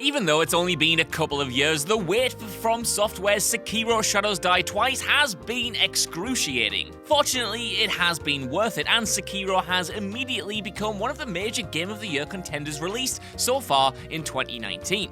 Even though it's only been a couple of years, the wait for FromSoftware's Sekiro Shadows Die Twice has been excruciating. Fortunately, it has been worth it, and Sekiro has immediately become one of the major Game of the Year contenders released so far in 2019.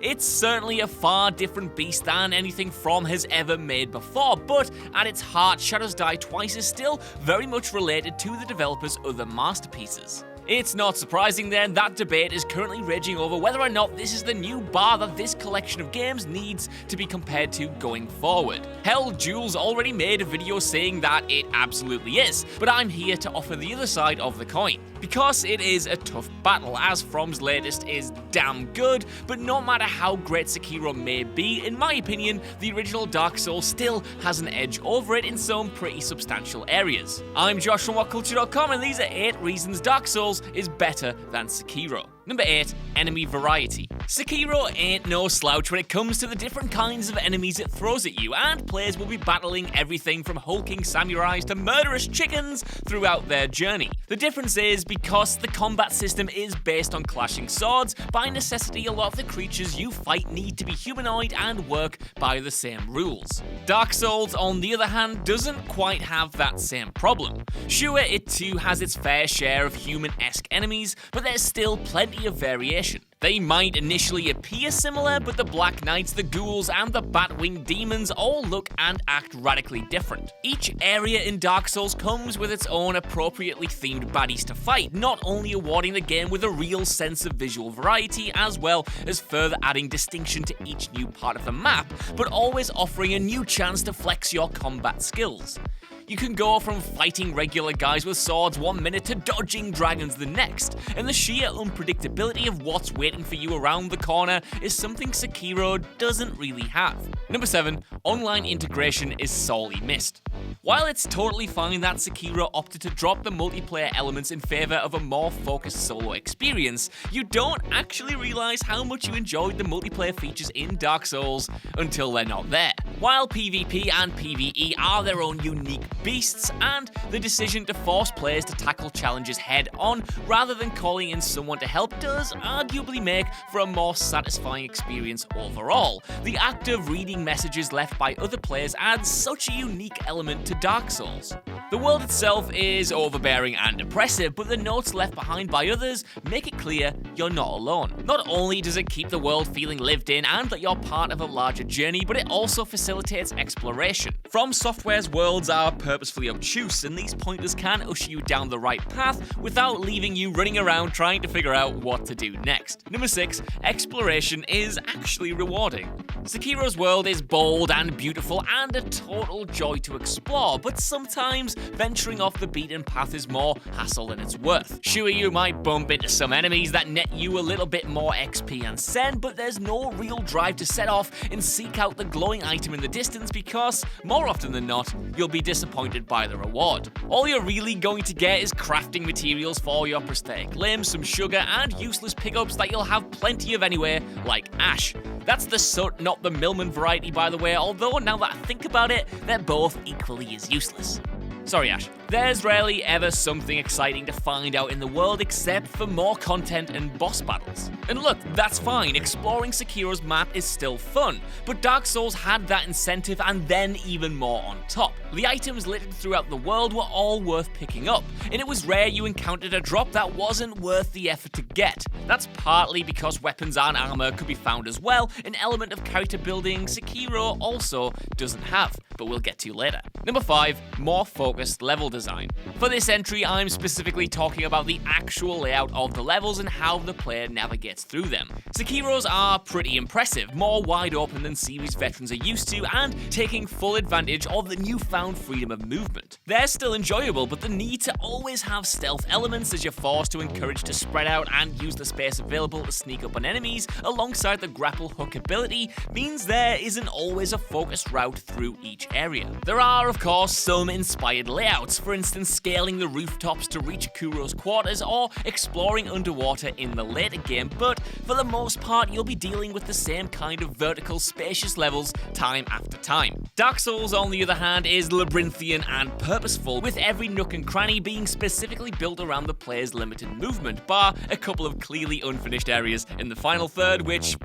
It's certainly a far different beast than anything From has ever made before, but at its heart, Shadows Die Twice is still very much related to the developer's other masterpieces. It's not surprising then that debate is currently raging over whether or not this is the new bar that this collection of games needs to be compared to going forward. Hell, Jules already made a video saying that it absolutely is, but I'm here to offer the other side of the coin. Because it is a tough battle, as From's latest is damn good, but no matter how great Sekiro may be, in my opinion, the original Dark Souls still has an edge over it in some pretty substantial areas. I'm Josh from WhatCulture.com, and these are 8 reasons Dark Souls is better than Sekiro. Number 8, enemy variety. Sekiro ain't no slouch when it comes to the different kinds of enemies it throws at you, and players will be battling everything from hulking samurais to murderous chickens throughout their journey. The difference is, because the combat system is based on clashing swords, by necessity a lot of the creatures you fight need to be humanoid and work by the same rules. Dark Souls, on the other hand, doesn't quite have that same problem. Sure, it too has its fair share of human-esque enemies, but there's still plenty of variation. They might initially appear similar, but the Black Knights, the Ghouls, and the Batwing Demons all look and act radically different. Each area in Dark Souls comes with its own appropriately themed baddies to fight, not only awarding the game with a real sense of visual variety, as well as further adding distinction to each new part of the map, but always offering a new chance to flex your combat skills. You can go from fighting regular guys with swords 1 minute to dodging dragons the next, and the sheer unpredictability of what's waiting for you around the corner is something Sekiro doesn't really have. Number 7, online integration is sorely missed. While it's totally fine that Sekiro opted to drop the multiplayer elements in favour of a more focused solo experience, you don't actually realise how much you enjoyed the multiplayer features in Dark Souls until they're not there. While PvP and PvE are their own unique beasts, and the decision to force players to tackle challenges head on rather than calling in someone to help does arguably make for a more satisfying experience overall, the act of reading messages left by other players adds such a unique element to Dark Souls. The world itself is overbearing and oppressive, but the notes left behind by others make it clear you're not alone. Not only does it keep the world feeling lived in and that you're part of a larger journey, but it also facilitates exploration. FromSoftware's worlds are purposefully obtuse, and these pointers can usher you down the right path without leaving you running around trying to figure out what to do next. Number 6, exploration is actually rewarding. Sekiro's world is bold and beautiful and a total joy to explore, but sometimes venturing off the beaten path is more hassle than it's worth. Sure, you might bump into some enemies that net you a little bit more XP and sen, but there's no real drive to set off and seek out the glowing item in the distance because, more often than not, you'll be disappointed by the reward. All you're really going to get is crafting materials for your prosthetic limbs, some sugar, and useless pickups that you'll have plenty of anyway, like Ash. That's the Soot, not the Millman variety, by the way, although now that I think about it, they're both equally as useless. Sorry, Ash. There's rarely ever something exciting to find out in the world except for more content and boss battles. And look, that's fine, exploring Sekiro's map is still fun, but Dark Souls had that incentive and then even more on top. The items littered throughout the world were all worth picking up, and it was rare you encountered a drop that wasn't worth the effort to get. That's partly because weapons and armor could be found as well, an element of character building Sekiro also doesn't have, but we'll get to later. Number 5, more focused level design. For this entry, I'm specifically talking about the actual layout of the levels and how the player navigates through them. Sekiro's are pretty impressive, more wide open than series veterans are used to, and taking full advantage of the newfound freedom of movement. They're still enjoyable, but the need to always have stealth elements as you're forced to encourage to spread out and use the space available to sneak up on enemies alongside the grapple hook ability means there isn't always a focused route through each area. There are, of course, some inspired layouts. for instance scaling the rooftops to reach Kuro's quarters or exploring underwater in the later game, but for the most part you'll be dealing with the same kind of vertical, spacious levels time after time. Dark Souls, on the other hand, is labyrinthian and purposeful, with every nook and cranny being specifically built around the player's limited movement, bar a couple of clearly unfinished areas in the final third, which,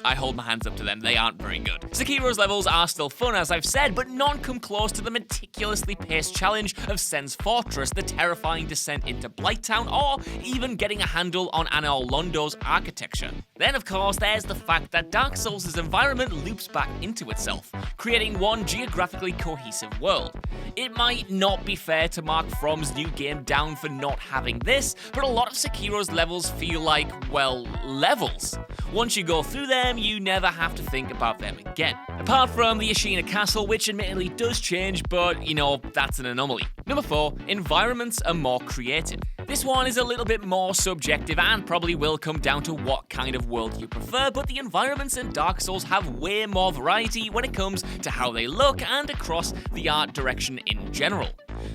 I hold my hands up to them, they aren't very good. Sekiro's levels are still fun, as I've said, but none come close to the meticulously paced challenge of Sen's Fortress, the terrifying descent into Blighttown, or even getting a handle on Anor Londo's architecture. Then, of course, there's the fact that Dark Souls' environment loops back into itself, creating one geographically cohesive world. It might not be fair to mark From's new game down for not having this, but a lot of Sekiro's levels feel like, levels. Once you go through them, you never have to think about them again. Apart from the Ashina Castle, which admittedly does change, but, that's an anomaly. Number 4, environments are more creative. This one is a little bit more subjective and probably will come down to what kind of world you prefer, but the environments in Dark Souls have way more variety when it comes to how they look and across the art direction in general.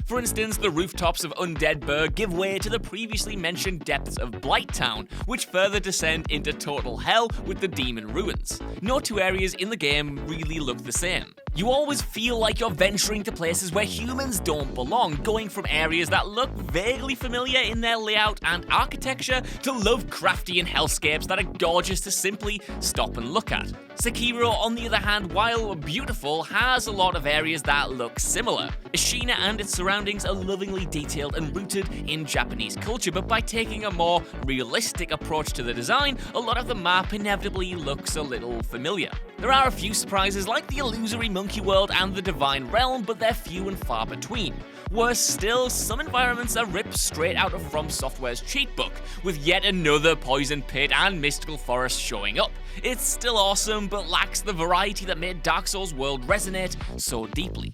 For instance, the rooftops of Undead Burg give way to the previously mentioned depths of Blighttown, which further descend into total hell with the demon ruins. No two areas in the game really look the same. You always feel like you're venturing to places where humans don't belong, going from areas that look vaguely familiar in their layout and architecture to Lovecraftian hellscapes that are gorgeous to simply stop and look at. Sekiro, on the other hand, while beautiful, has a lot of areas that look similar. Ashina and its surroundings are lovingly detailed and rooted in Japanese culture, but by taking a more realistic approach to the design, a lot of the map inevitably looks a little familiar. There are a few surprises like the illusory monkey world and the divine realm, but they're few and far between. Worse still, some environments are ripped straight out of FromSoftware's cheat book, with yet another poison pit and mystical forest showing up. It's still awesome, but lacks the variety that made Dark Souls' world resonate so deeply.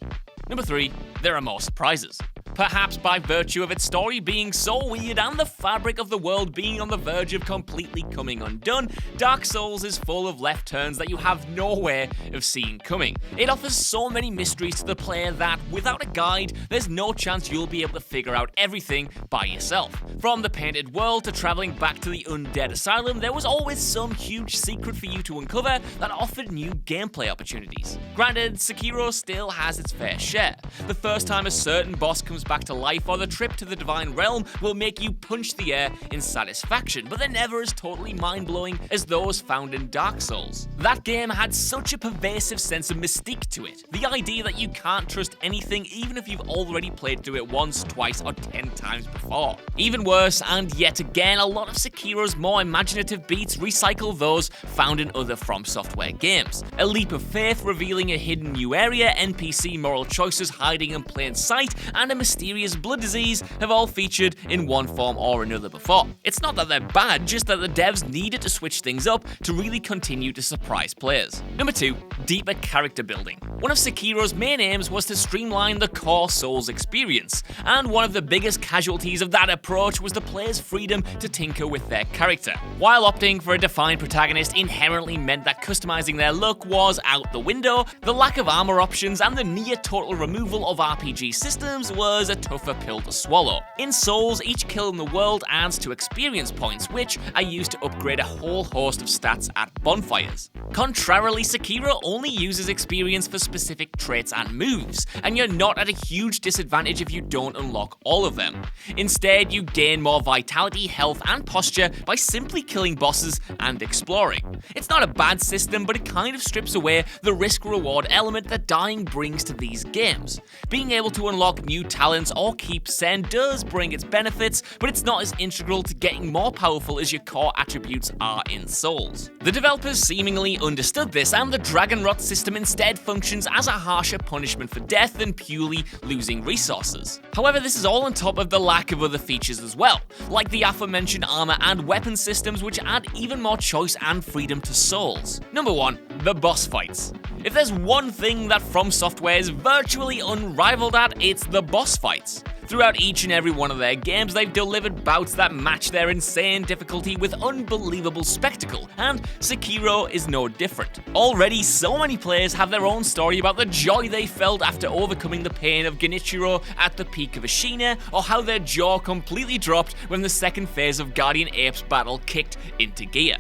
Number 3, there are more surprises. Perhaps by virtue of its story being so weird and the fabric of the world being on the verge of completely coming undone, Dark Souls is full of left turns that you have no way of seeing coming. It offers so many mysteries to the player that, without a guide, there's no chance you'll be able to figure out everything by yourself. From the painted world to travelling back to the undead asylum, there was always some huge secret for you to uncover that offered new gameplay opportunities. Granted, Sekiro still has its fair share. The first time a certain boss comes back to life or the trip to the divine realm will make you punch the air in satisfaction, but they're never as totally mind-blowing as those found in Dark Souls. That game had such a pervasive sense of mystique to it. The idea that you can't trust anything even if you've already played through it once, twice, or 10 times before. Even worse, and yet again, a lot of Sekiro's more imaginative beats recycle those found in other FromSoftware games. A leap of faith revealing a hidden new area, NPC moral choices hiding in plain sight, and a mysterious blood disease have all featured in one form or another before. It's not that they're bad, just that the devs needed to switch things up to really continue to surprise players. Number 2, deeper character building. One of Sekiro's main aims was to streamline the core Souls experience, and one of the biggest casualties of that approach was the player's freedom to tinker with their character. While opting for a defined protagonist inherently meant that customizing their look was out the window, the lack of armor options and the near total removal of RPG systems was a tougher pill to swallow. In Souls, each kill in the world adds to experience points, which are used to upgrade a whole host of stats at bonfires. Contrarily, Sekiro only uses experience for specific traits and moves, and you're not at a huge disadvantage if you don't unlock all of them. Instead, you gain more vitality, health, and posture by simply killing bosses and exploring. It's not a bad system, but it kind of strips away the risk-reward element that dying brings to these games. Being able to unlock new talents or keep Sen does bring its benefits, but it's not as integral to getting more powerful as your core attributes are in Souls. The developers seemingly understood this, and the Dragon Rot system instead functions as a harsher punishment for death than purely losing resources. However, this is all on top of the lack of other features as well, like the aforementioned armor and weapon systems, which add even more choice and freedom to Souls. Number 1, the boss fights. If there's one thing that FromSoftware is virtually unrivaled at, it's the boss fights. Throughout each and every one of their games, they've delivered bouts that match their insane difficulty with unbelievable spectacle, and Sekiro is no different. Already, so many players have their own story about the joy they felt after overcoming the pain of Genichiro at the peak of Ashina, or how their jaw completely dropped when the second phase of Guardian Apes battle kicked into gear.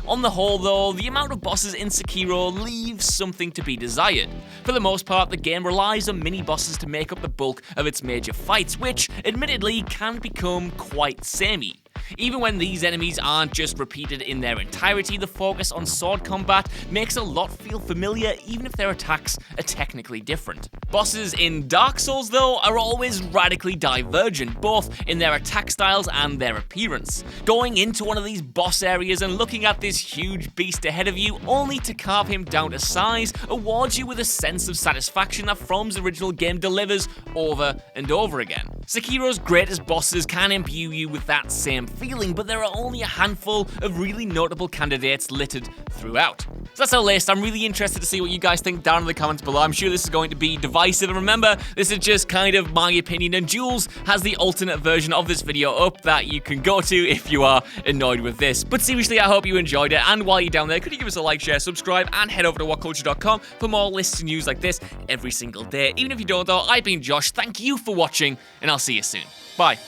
On the whole though, the amount of bosses in Sekiro leaves something to be desired. For the most part, the game relies on mini-bosses to make up the bulk of its major fights, which, admittedly, can become quite samey. Even when these enemies aren't just repeated in their entirety, the focus on sword combat makes a lot feel familiar even if their attacks are technically different. Bosses in Dark Souls, though, are always radically divergent, both in their attack styles and their appearance. Going into one of these boss areas and looking at this huge beast ahead of you, only to carve him down to size, awards you with a sense of satisfaction that From's original game delivers over and over again. Sekiro's greatest bosses can imbue you with that same feeling, but there are only a handful of really notable candidates littered throughout. So that's our list. I'm really interested to see what you guys think down in the comments below. I'm sure this is going to be divisive, and remember, this is just kind of my opinion, and Jules has the alternate version of this video up that you can go to if you are annoyed with this. But seriously, I hope you enjoyed it, and while you're down there, could you give us a like, share, subscribe, and head over to WhatCulture.com for more lists and news like this every single day. Even if you don't though, I've been Josh, thank you for watching, and I'll see you soon. Bye.